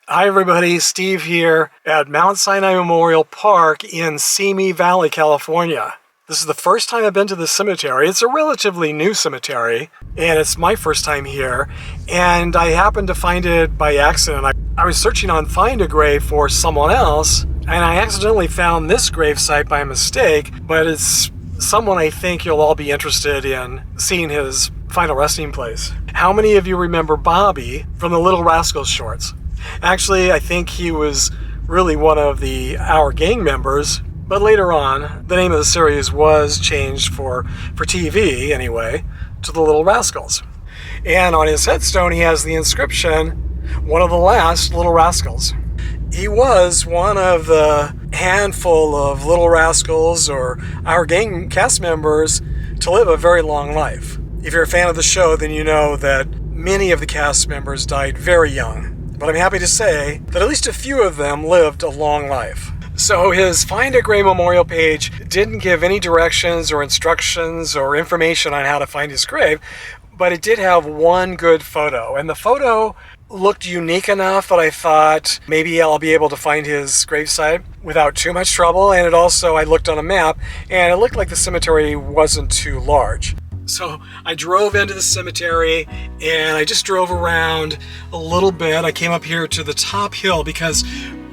Hi everybody, Steve here at Mount Sinai Memorial Park in Simi Valley, California. This is the first time I've been to this cemetery. It's a relatively new cemetery, and it's my first time here, and I happened to find it by accident. I was searching on Find a Grave for someone else, and I accidentally found this gravesite by mistake, but it's someone I think you'll all be interested in seeing his final resting place. How many of you remember Bobby from the Little Rascals shorts? Actually, I think he was really one of our gang members, but later on, the name of the series was changed for TV anyway, to the Little Rascals. And on his headstone, he has the inscription, "One of the last Little Rascals." He was one of the handful of Little Rascals, or our gang cast members, to live a very long life. If you're a fan of the show, then you know that many of the cast members died very young. But I'm happy to say that at least a few of them lived a long life. So his Find a Grave memorial page didn't give any directions or instructions or information on how to find his grave, but it did have one good photo. And the photo looked unique enough that I thought maybe I'll be able to find his gravesite without too much trouble. And I looked on a map, and it looked like the cemetery wasn't too large. So I drove into the cemetery, and I just drove around a little bit. I came up here to the top hill because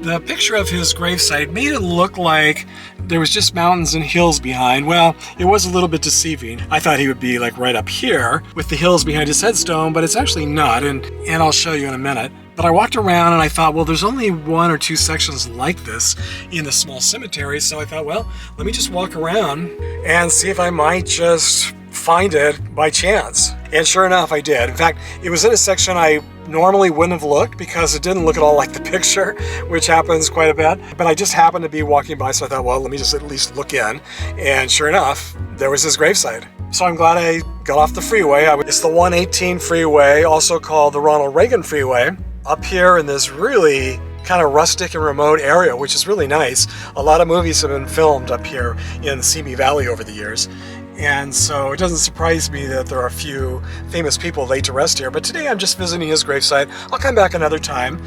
the picture of his gravesite made it look like there was just mountains and hills behind. Well, it was a little bit deceiving. I thought he would be like right up here with the hills behind his headstone, but it's actually not, and I'll show you in a minute. But I walked around and I thought, well, there's only one or two sections like this in the small cemetery, so I thought, well, let me just walk around and see if I might just find it by chance. And sure enough, I did. In fact, it was in a section I normally wouldn't have looked because it didn't look at all like the picture, which happens quite a bit. But I just happened to be walking by, so I thought, well, let me just at least look in. And sure enough, there was his gravesite. So I'm glad I got off the freeway. It's the 118 freeway, also called the Ronald Reagan Freeway, up here in this really kind of rustic and remote area, which is really nice. A lot of movies have been filmed up here in the Simi Valley over the years. And so it doesn't surprise me that there are a few famous people laid to rest here. But today I'm just visiting his gravesite. I'll come back another time.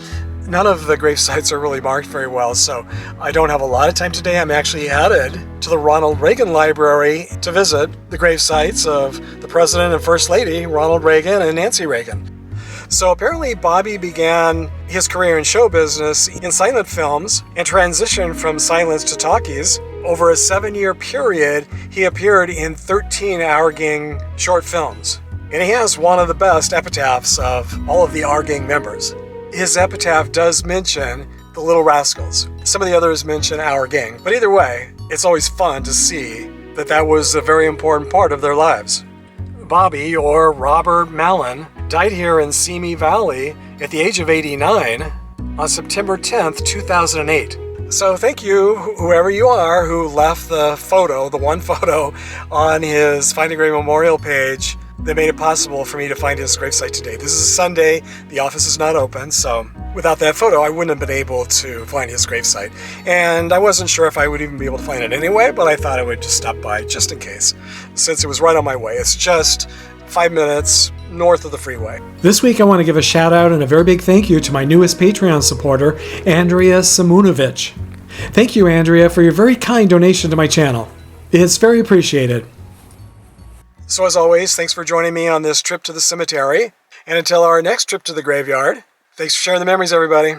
None of the gravesites are really marked very well, so I don't have a lot of time today. I'm actually headed to the Ronald Reagan Library to visit the gravesites of the President and First Lady, Ronald Reagan and Nancy Reagan. So apparently Bobby began his career in show business in silent films and transitioned from silence to talkies. Over a 7-year period, he appeared in 13 Our Gang short films. And he has one of the best epitaphs of all of the Our Gang members. His epitaph does mention the Little Rascals. Some of the others mention Our Gang. But either way, it's always fun to see that was a very important part of their lives. Bobby, or Robert Mallon, died here in Simi Valley at the age of 89 on September 10th, 2008. So thank you, whoever you are, who left the one photo on his Find a Grave memorial page that made it possible for me to find his gravesite today. This is a Sunday, the office is not open, so without that photo I wouldn't have been able to find his gravesite. And I wasn't sure if I would even be able to find it anyway, but I thought I would just stop by just in case, since it was right on my way. It's just 5 minutes north of the freeway. This week I want to give a shout out and a very big thank you to my newest Patreon supporter, Andrea Simunovic. Thank you, Andrea, for your very kind donation to my channel. It's very appreciated. So as always, thanks for joining me on this trip to the cemetery. And until our next trip to the graveyard, thanks for sharing the memories, everybody.